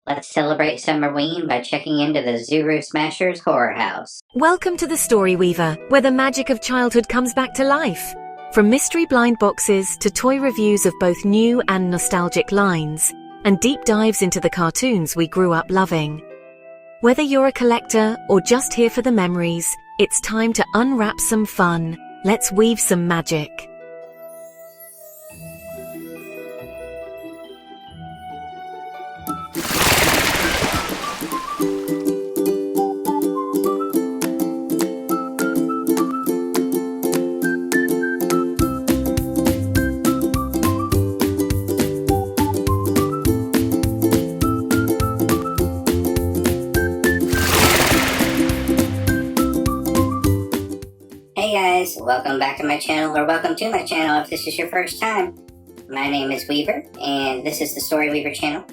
Let's celebrate Summerween by checking into the Zuru Smashers Horror House. Welcome to the Story Weaver, where the magic of childhood comes back to life. From mystery blind boxes to toy reviews of both new and nostalgic lines, and deep dives into the cartoons we grew up loving. Whether you're a collector or just here for the memories, it's time to unwrap some fun. Let's weave some magic. Hey guys, welcome back to my channel, or welcome to my channel if this is your first time. My name is Weaver, and this is the Story Weaver channel,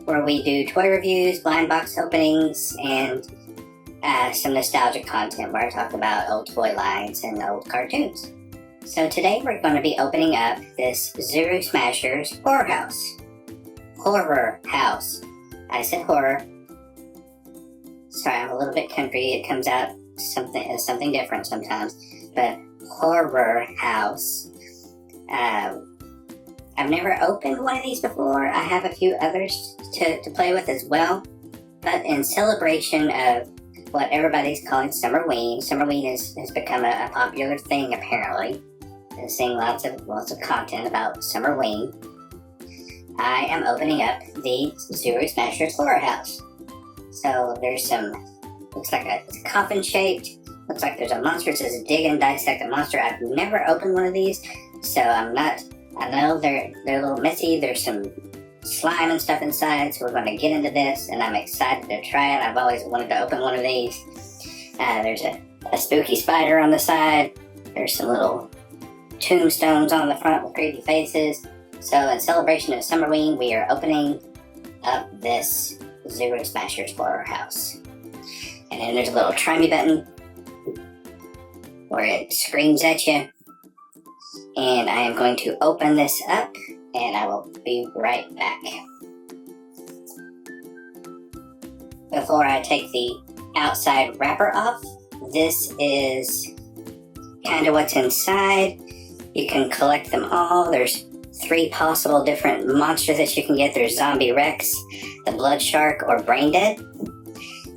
where we do toy reviews, blind box openings, and some nostalgic content where I talk about old toy lines and old cartoons. So today we're going to be opening up this Zuru Smashers Horror House. Horror House. I said horror. Sorry, I'm a little bit country. It comes out something different sometimes, but Horror House. I've never opened one of these before. I have a few others to play with as well, but in celebration of what everybody's calling Summerween has become a popular thing apparently. I'm seeing lots of content about Summerween. I am opening up the Zuru Smashers Horror House. So there's looks like it's coffin shaped. Looks like there's a monstrous is dig and dissect a monster. I've never opened one of these, so I know they're a little messy. There's some slime and stuff inside, so we're going to get into this, and I'm excited to try it. I've always wanted to open one of these. There's a spooky spider on the side. There's some little tombstones on the front with creepy faces. So in celebration of Summerween, we are opening up this Zuru Smashers Horror House. And then there's a little try me button where it screams at you. And I am going to open this up, and I will be right back. Before I take the outside wrapper off, this is kind of what's inside. You can collect them all. There's 3 possible different monsters that you can get. There's Zombie Rex, the Blood Shark, or Brain Dead.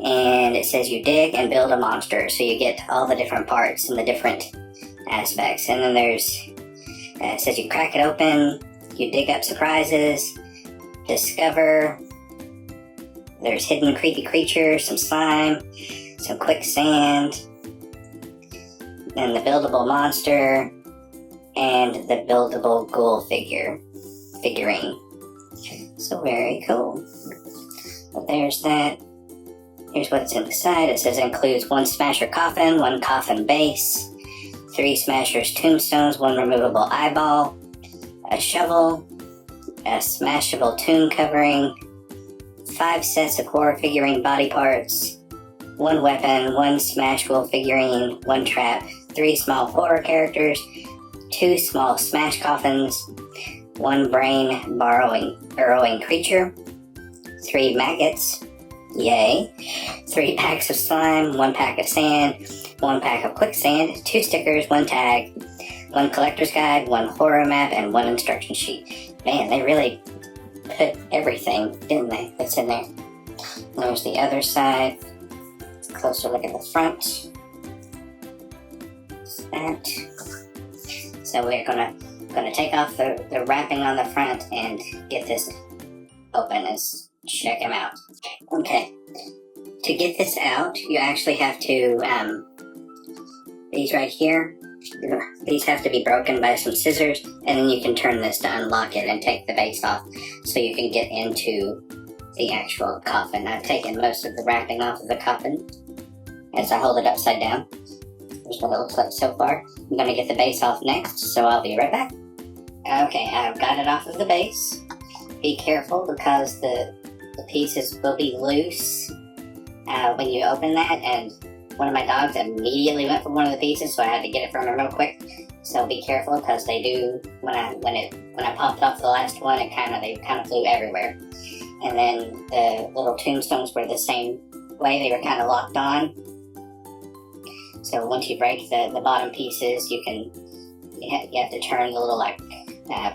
And it says you dig and build a monster, so you get all the different parts and the different aspects. And then it says you crack it open, you dig up surprises, discover, there's hidden creepy creatures, some slime, some quicksand, then the buildable monster, and the buildable ghoul figurine. So very cool. But there's that. Here's what's inside. It says it includes 1 smasher coffin, 1 coffin base, 3 smashers tombstones, 1 removable eyeball, a shovel, a smashable tomb covering, 5 sets of horror figurine body parts, 1 weapon, 1 smashable figurine, 1 trap, 3 small horror characters, 2 small smash coffins, 1 brain burrowing creature, 3 maggots, yay, 3 packs of slime, 1 pack of sand, 1 pack of quicksand, 2 stickers, 1 tag, 1 collector's guide, 1 horror map, and 1 instruction sheet. Man, they really put everything, didn't they, that's in there. There's the other side. Closer look at the front. That. So we're gonna take off the wrapping on the front and get this open. Let's check them out. Okay, to get this out, you actually have to, these right here, these have to be broken by some scissors, and then you can turn this to unlock it and take the base off so you can get into the actual coffin. I've taken most of the wrapping off of the coffin as I hold it upside down. There's a little clip so far. I'm going to get the base off next, so I'll be right back. Okay, I've got it off of the base. Be careful because the pieces will be loose when you open that, and one of my dogs immediately went for one of the pieces, so I had to get it from him real quick. So be careful because they do. When I popped off the last one, they kind of flew everywhere. and then the little tombstones were the same way. They were kind of locked on. So once you break the bottom pieces, you have to turn the little like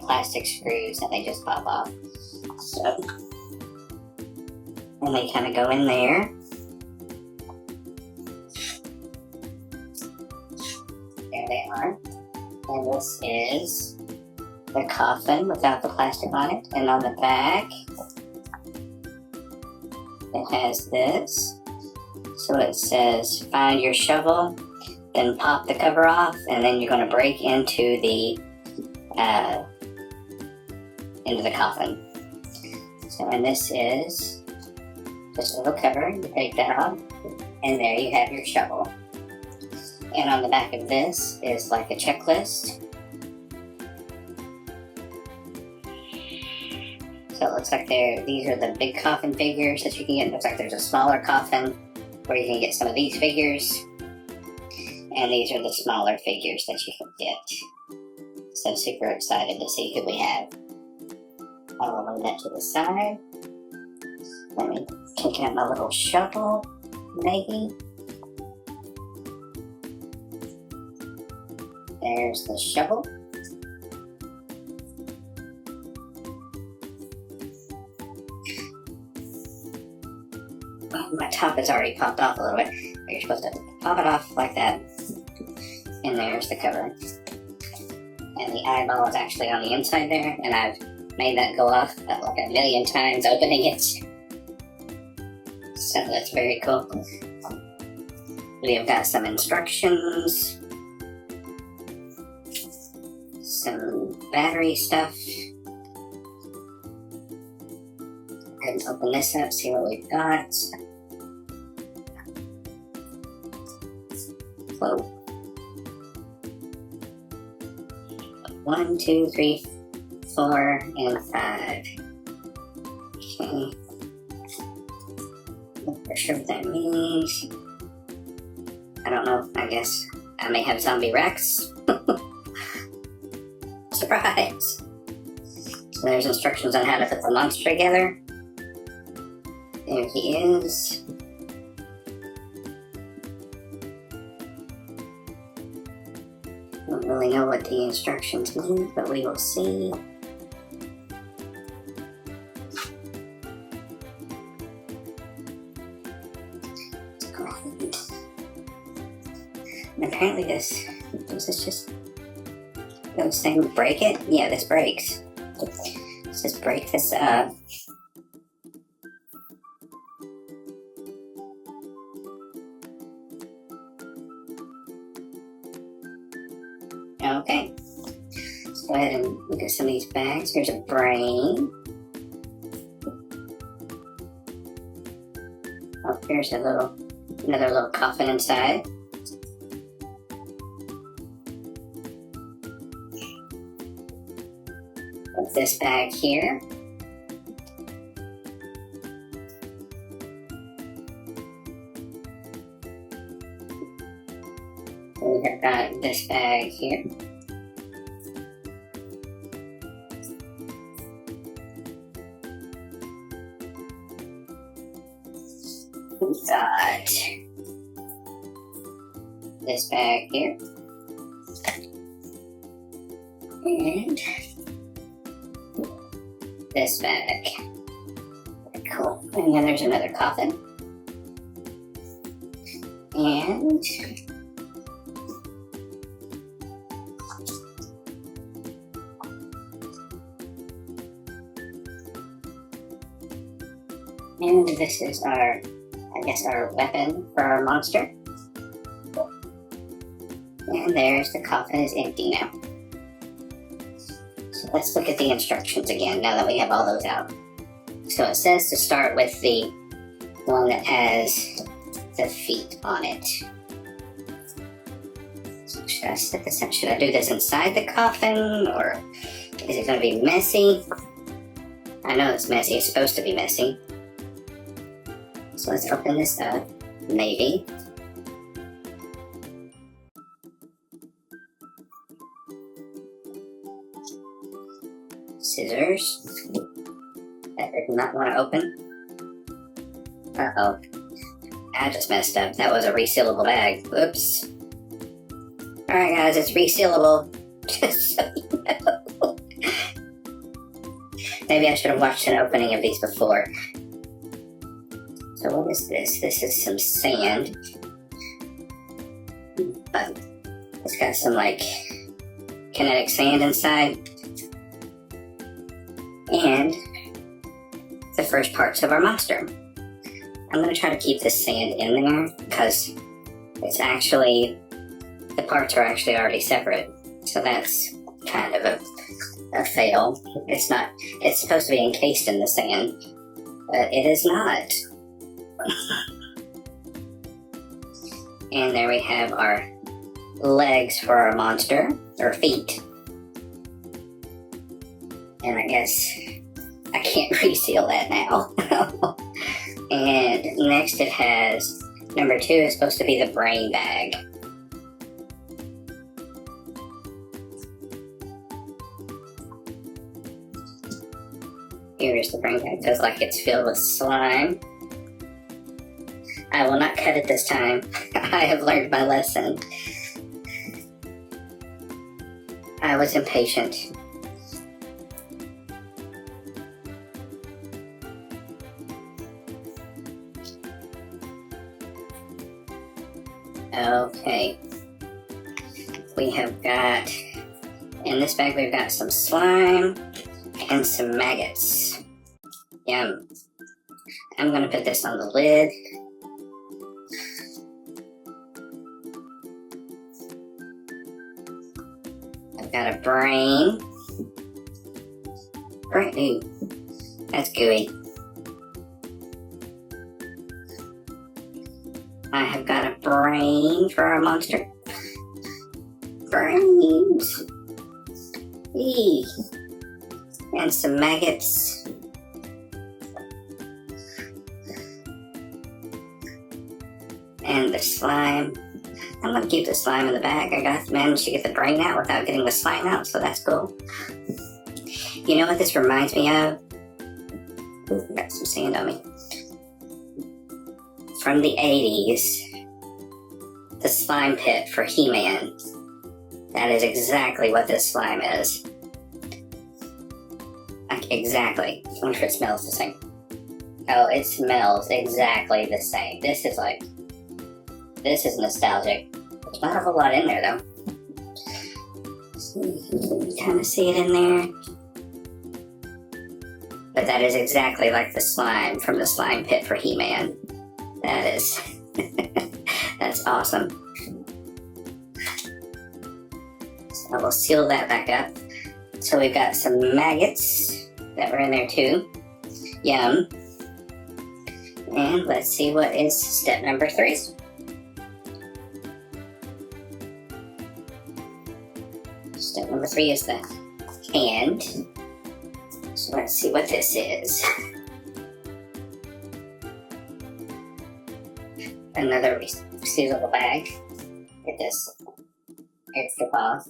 plastic screws, and they just pop off. So, and they kind of go in there. There they are. And this is the coffin without the plastic on it. And on the back, it has this. So it says, find your shovel, then pop the cover off, and then you're going to break into the coffin. So, and this is just a little cover. You take that off, and there you have your shovel. And on the back of this is like a checklist. So it looks like these are the big coffin figures that you can get. It looks like there's a smaller coffin where you can get some of these figures. And these are the smaller figures that you can get. So I'm super excited to see who we have. I'll lay that to the side. Let me take out my little shovel, maybe. There's the shovel. My top has already popped off a little bit. But you're supposed to pop it off like that. And there's the cover. And the eyeball is actually on the inside there, and I've made that go off like a million times opening it. So that's very cool. We have got some instructions, some battery stuff. Go ahead and open this up, see what we've got. Whoa. 1, 2, 3, 4, and 5. Okay. Not for sure what that means. I don't know. I guess I may have zombie Rex. Surprise! So there's instructions on how to put the monster together. There he is. Don't really know what the instructions mean, but we will see. Let's go ahead. And apparently does this just saying break it? Yeah, this breaks. Let's just break this up. Okay, let's go ahead and look at some of these bags. Here's a brain. Oh, here's another little coffin inside. Put this bag here. We have got this bag here. We've got this bag here. And this bag. Cool. And then there's another coffin. And this is our weapon for our monster. And there's the coffin is empty now. So let's look at the instructions again now that we have all those out. So it says to start with the one that has the feet on it. So should I set this up? Should I do this inside the coffin, or is it going to be messy? I know it's messy. It's supposed to be messy. So let's open this up, maybe. Scissors. That That did not want to open. Uh-oh. I just messed up. That was a resealable bag. Oops. Alright guys, it's resealable. Just so you know. Maybe I should have watched an opening of these before. So what is this? This is some sand. But it's got some like kinetic sand inside. And the first parts of our monster. I'm going to try to keep this sand in there because it's actually, the parts are actually already separate. So that's kind of a fail. It's not, it's supposed to be encased in the sand, but it is not. And there we have our legs for our monster, or feet. And I guess I can't reseal that now. And next it has, number 2 is supposed to be the brain bag. Here's the brain bag. It feels like it's filled with slime. I will not cut it this time. I have learned my lesson. I was impatient. Okay. We have got, in this bag we've got some slime and some maggots. Yum. I'm going to put this on the lid. I've got a brain. Ooh, that's gooey. I have got a brain for our monster. Brains. Eee. And some maggots. And the slime. I'm going to keep the slime in the bag. I managed to get the brain out without getting the slime out, so that's cool. You know what this reminds me of? Ooh, got some sand on me. From the 80s, the slime pit for He-Man. That is exactly what this slime is. Like, exactly. I wonder if it smells the same. Oh, it smells exactly the same. This is nostalgic. There's not a whole lot in there, though. So you can kind of see it in there. But that is exactly like the slime from the slime pit for He-Man. That is, that's awesome. So we'll seal that back up. So we've got some maggots that were in there too. Yum. And let's see what is step number 3. Step number 3 is the hand. So let's see what this is. Another resealable bag. Get this extra off.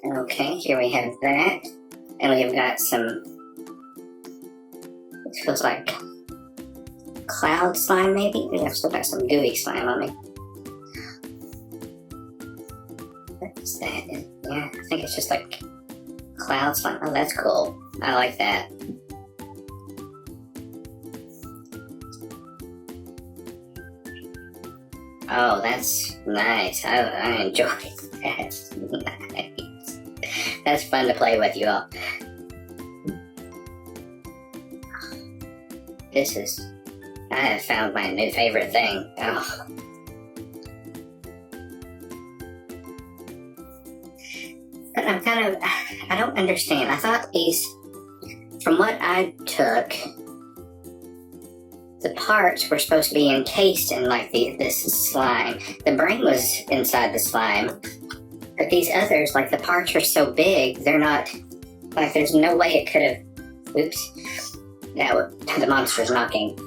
Okay, here we have that. And we've got some, it feels like cloud slime maybe? I've still got some gooey slime on me. What is that? Yeah, I think it's just like cloud slime. Oh, that's cool. I like that. Oh, that's nice. I enjoy that. That's nice. That's fun to play with, you all. I have found my new favorite thing. Oh. But I don't understand. I thought from what I took, the parts were supposed to be encased in like this slime. The brain was inside the slime, but these others, like the parts are so big, they're not, like there's no way it could have, oops, now the monster's knocking.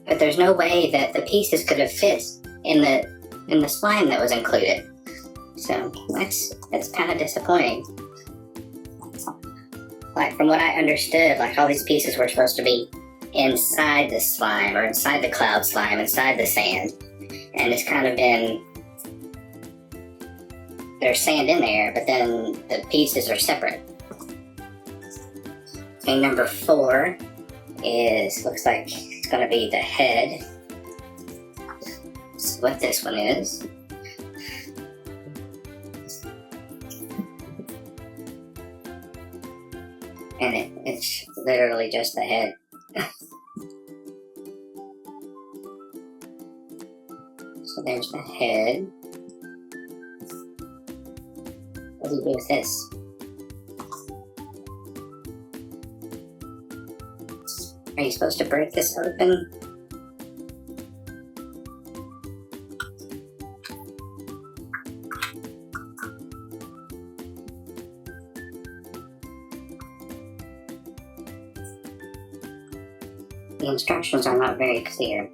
But there's no way that the pieces could have fit in the slime that was included. So that's kind of disappointing. like from what I understood, like all these pieces were supposed to be inside the slime, or inside the cloud slime, inside the sand. And it's kind of been, there's sand in there, but then the pieces are separate. Okay, number 4 is, looks like it's gonna be the head. That's what this one is. And it's literally just the head. So there's the head. What do you do with this? Are you supposed to break this open? The instructions are not very clear.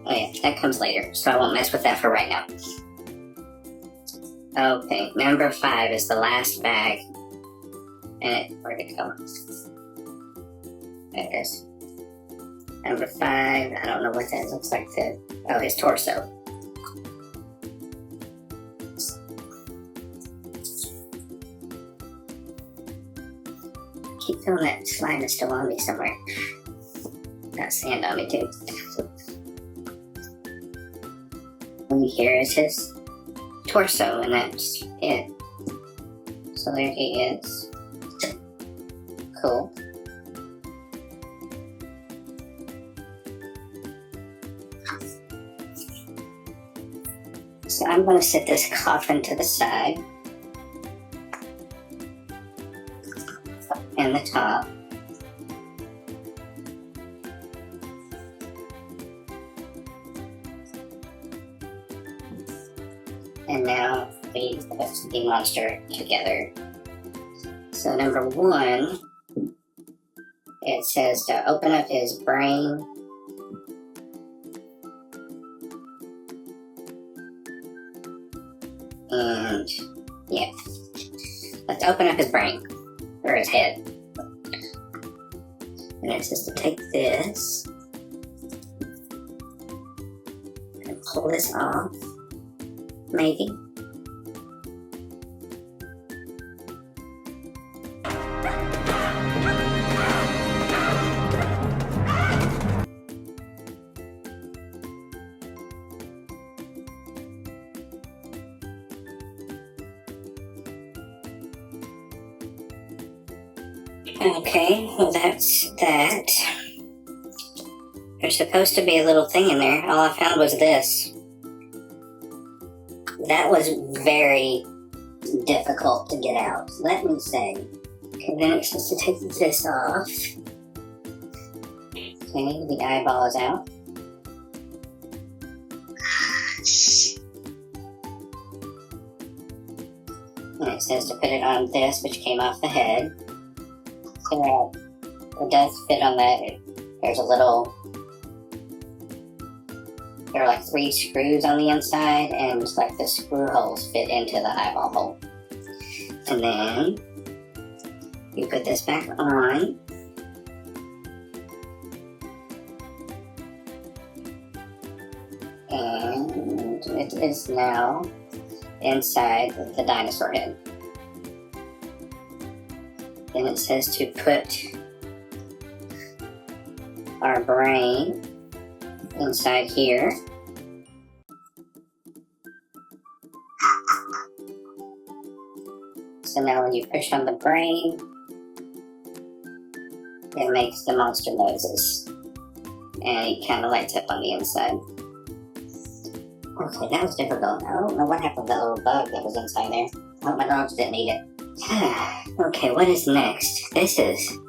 Oh yeah, that comes later, so I won't mess with that for right now. Okay, number 5 is the last bag. And where'd it go? There it is. Number 5, I don't know what that looks like. His torso. Keep feeling that slime is still on me somewhere. Got sand on me too. And here is his torso, and that's it. So there he is. Cool. So I'm going to set this coffin to the side. And the top. And now we put the monster together. So number 1, it says to open up his brain. And yeah, let's open up his brain, or his head. And it says to take this and pull this off, maybe. Okay, well that's that. There's supposed to be a little thing in there. All I found was this. That was very difficult to get out, let me say. Okay, then it's just to take this off. Okay, the eyeball is out. And it says to put it on this, which came off the head. So it does fit on that. There's a little, there are like 3 screws on the inside, and just like the screw holes fit into the eyeball hole. And then you put this back on. And it is now inside the dinosaur head. Then it says to put our brain inside here. So now when you push on the brain, it makes the monster noises. And it kind of lights up on the inside. Okay, that was difficult. I don't know what happened to that little bug that was inside there. I hope my dogs didn't eat it. Okay, what is next? This is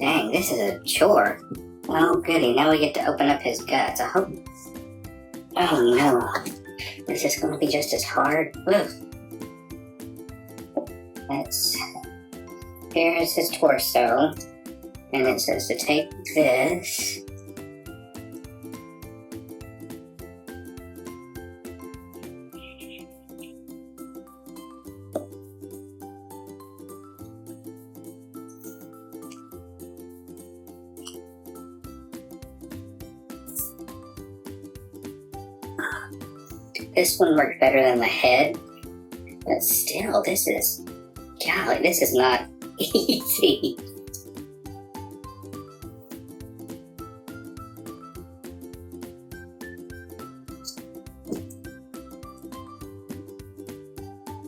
a chore. Oh goody, now we get to open up his guts. I hope... Oh no. Is this going to be just as hard? Ugh. Here's his torso. And it says to take this this one worked better than the head, but still, this is not easy.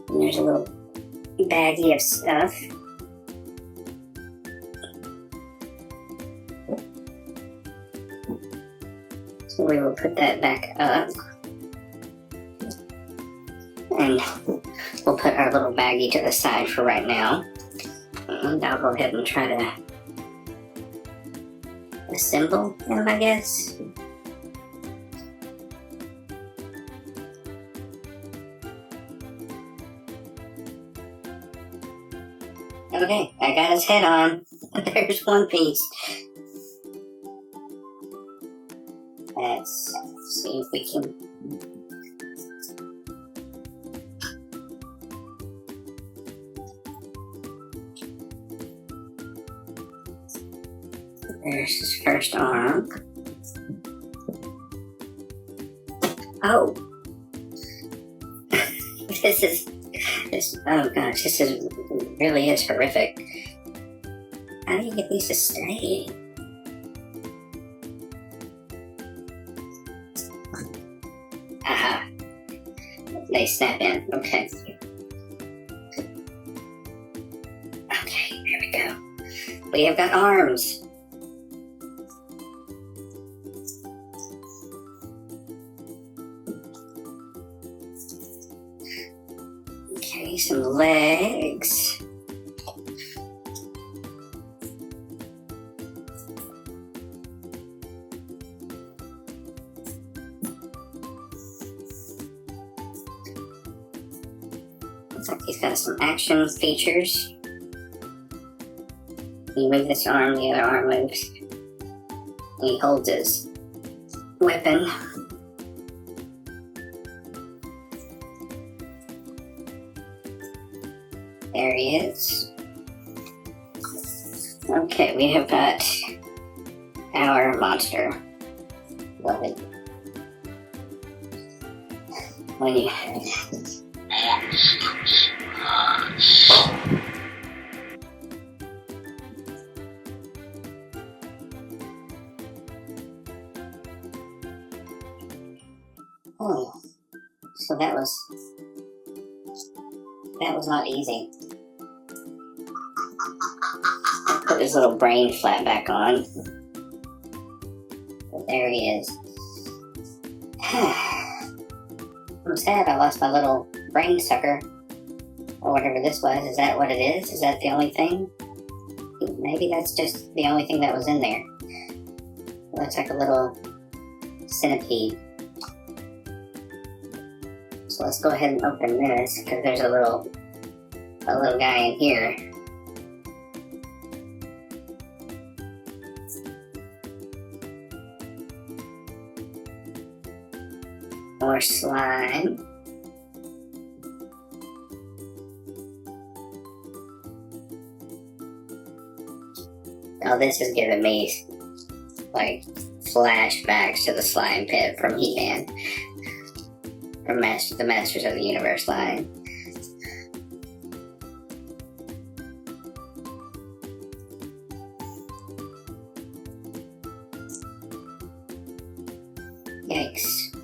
And there's a little baggie of stuff. So we will put that back up. And we'll put our little baggie to the side for right now. And I'll go ahead and try to assemble them, I guess. Okay, I got his head on. There's one piece. Let's see if we can... There's his first arm. Oh! Oh gosh, this really is horrific. How do you get these to stay? Aha. They snap in, okay. Okay, there we go. We have got arms. Okay, some legs. Looks like he's got some action features. You move this arm, the other arm moves. He holds his weapon. There he is. Okay, we have got our monster. Love it. When you... Oh, so that was not easy. Put his little brain flat back on. But there he is. I'm sad I lost my little brain sucker. Or whatever this was. Is that what it is? Is that the only thing? Maybe that's just the only thing that was in there. It looks like a little centipede. So let's go ahead and open this, because there's a little guy in here. More slime. Oh, this is giving me, like, flashbacks to the slime pit from He-Man. From the Masters of the Universe line. Yikes.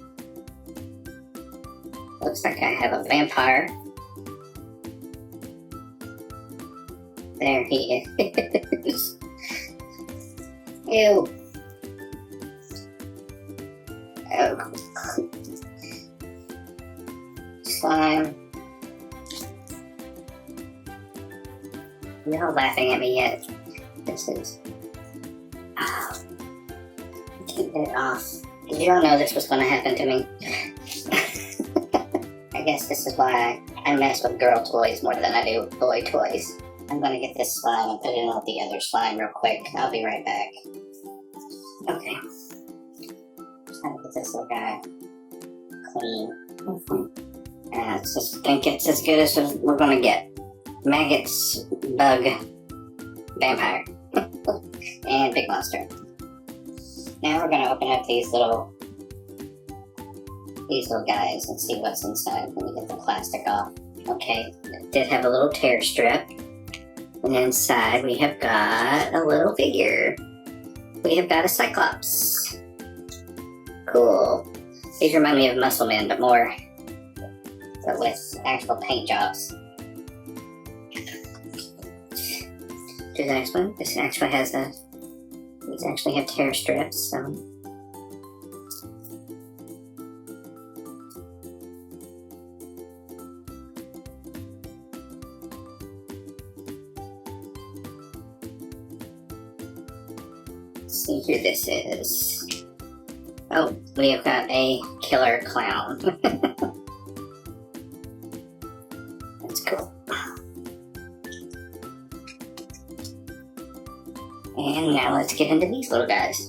Looks like I have a vampire. There he is. Ew. Oh. Slime. You're not laughing at me yet. This is... Oh. Keep it off. You don't know this was going to happen to me. I guess this is why I mess with girl toys more than I do boy toys. I'm going to get this slime and put it in with the other slime real quick. I'll be right back. Okay. Trying to get this little guy clean. I just think it's as good as we're gonna get. Maggots, bug, vampire, and big monster. Now we're gonna open up these little these little guys and see what's inside. Let me get the plastic off. Okay, it did have a little tear strip. And inside we have got a little figure. We have got a Cyclops. Cool. These remind me of Muscle Man, but with actual paint jobs. Do the next one. This actually has these actually have tear strips, so. Let's see who this is. Oh, we have got a killer clown. That's cool. And now let's get into these little guys.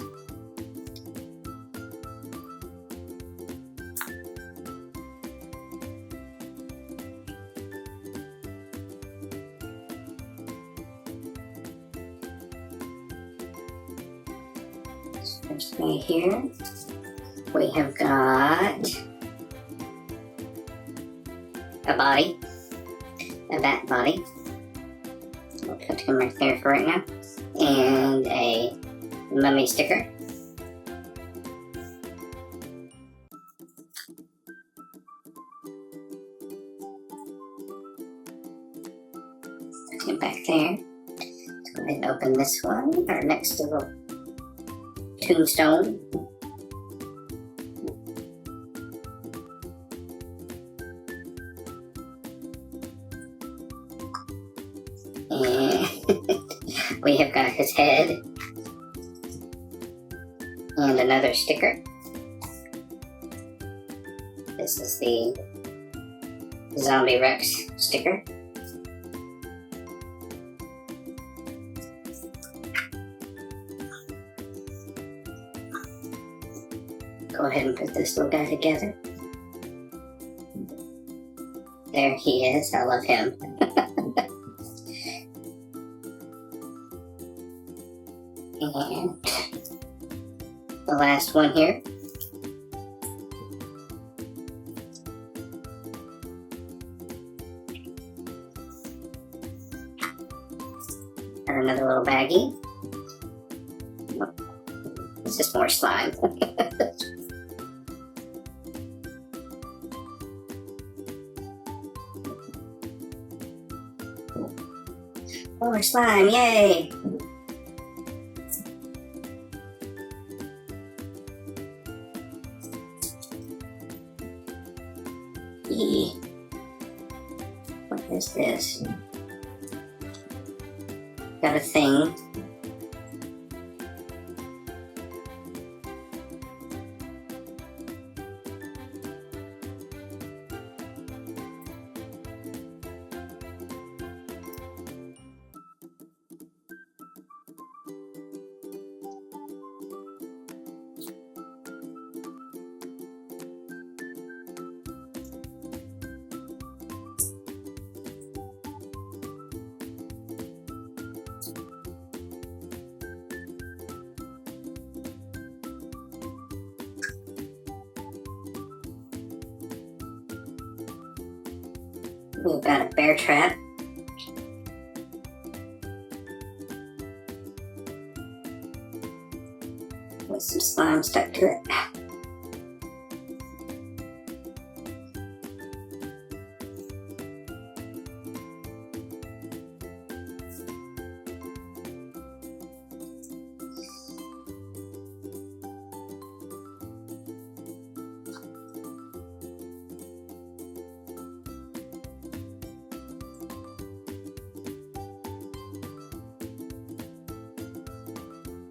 First thing here, we have got a body, a bat body. We'll put him right there for right now. And a mummy sticker. Put him back there. Let's go ahead and open this one, our next little tombstone. And we have got his head and another sticker. This is the Zombie Rex sticker. Go ahead and put this little guy together. There he is. I love him. And the last one here. Got another little baggie. It's just more slime. More slime, yay! What is this? Got a thing. We've got a bear trap. With some slime stuck to it.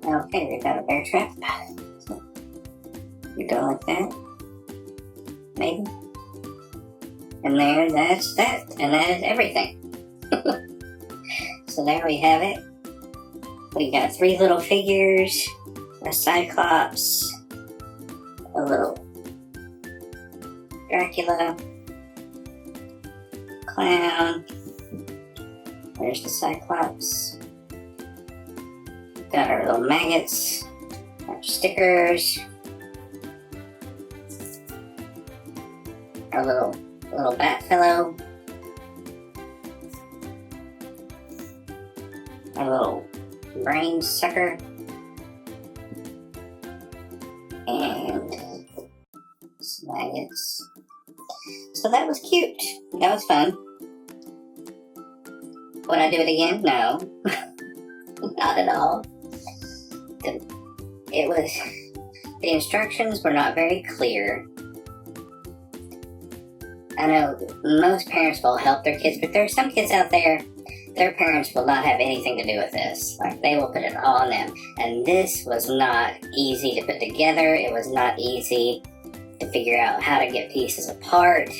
Okay, we've got a bear trap. So we go like that. Maybe. And there, that's that. And that is everything. So there we have it. We got 3 little figures, a Cyclops, a little Dracula, clown. There's the Cyclops. Got our little maggots, our stickers, our little bat fellow. Our little brain sucker. And some maggots. So that was cute. That was fun. Would I do it again? No. Not at all. The instructions were not very clear. I know most parents will help their kids, but there are some kids out there, their parents will not have anything to do with this. Like, they will put it all on them. And this was not easy to put together. It was not easy to figure out how to get pieces apart.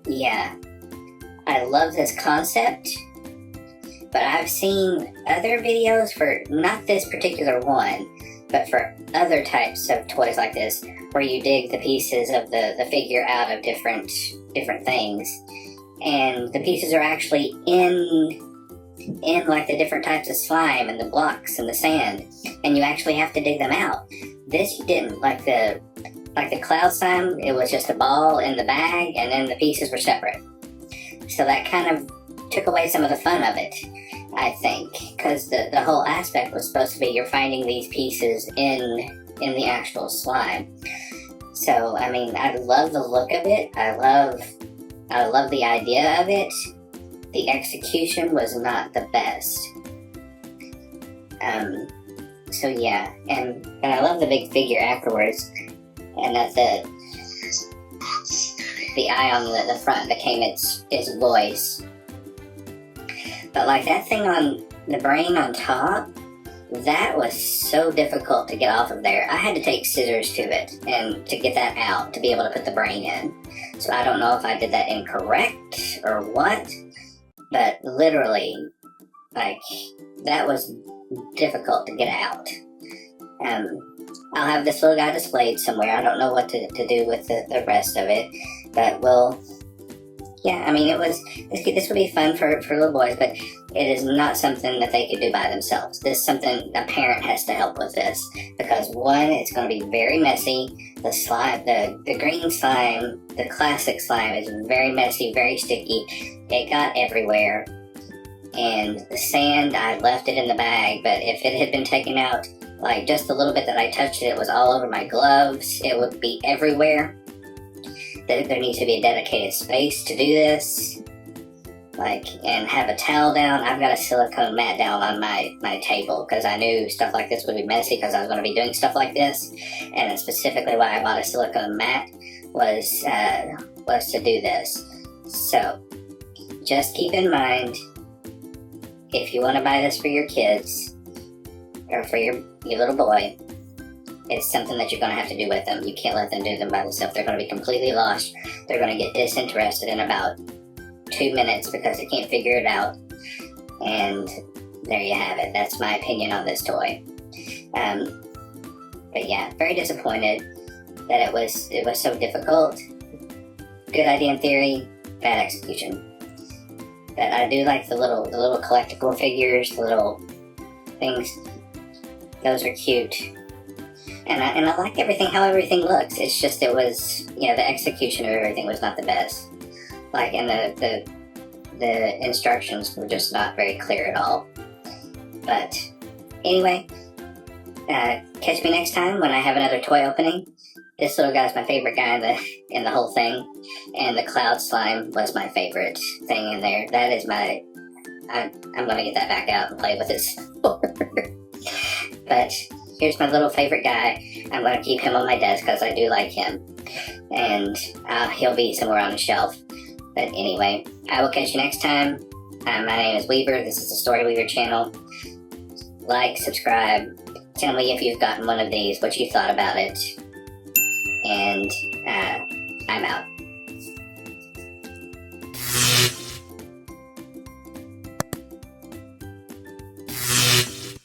Yeah, I love this concept, but I've seen other videos for, not this particular one, but for other types of toys like this, where you dig the pieces of the figure out of different things, and the pieces are actually in like the different types of slime and the blocks and the sand, and you actually have to dig them out. This you didn't. Like the cloud slime, it was just a ball in the bag, and then the pieces were separate. So that kind of took away some of the fun of it, I think, because the whole aspect was supposed to be you're finding these pieces in the actual slime. So, I mean, I love the look of it. I love the idea of it. The execution was not the best. So yeah, and I love the big figure afterwards, and that the eye on the front became its voice. But like that thing on the brain on top, that was so difficult to get off of there. I had to take scissors to it and to get that out to be able to put the brain in. So I don't know if I did that incorrect or what, but literally, like, that was difficult to get out. I'll have this little guy displayed somewhere. I don't know what to do with the rest of it, but yeah, I mean, this would be fun for little boys, but it is not something that they could do by themselves. This is something a parent has to help with this, because one, it's going to be very messy. The slime, the green slime, the classic slime is very messy, very sticky. It got everywhere. And the sand, I left it in the bag, but if it had been taken out, like just a little bit that I touched it was all over my gloves. It would be everywhere. There needs to be a dedicated space to do this. Like, and have a towel down. I've got a silicone mat down on my table, because I knew stuff like this would be messy, because I was going to be doing stuff like this. And that's specifically why I bought a silicone mat, was to do this. So, just keep in mind, if you want to buy this for your kids, or for your little boy, it's something that you're going to have to do with them. You can't let them do them by themselves. They're going to be completely lost. They're going to get disinterested in about 2 minutes because they can't figure it out. And there you have it. That's my opinion on this toy. But yeah, very disappointed that it was so difficult. Good idea in theory, bad execution. But I do like the little collectible figures, the little things. Those are cute. And I like how everything looks. It's just the execution of everything was not the best. Like, and the instructions were just not very clear at all. But anyway, catch me next time when I have another toy opening. This little guy's my favorite guy in the whole thing, and the cloud slime was my favorite thing in there. That is I'm gonna get that back out and play with it. But here's my little favorite guy. I'm gonna keep him on my desk because I do like him, and he'll be somewhere on the shelf. But anyway, I will catch you next time. My name is Weaver. This is the Story Weaver channel. Like, subscribe. Tell me if you've gotten one of these, what you thought about it. And I'm out.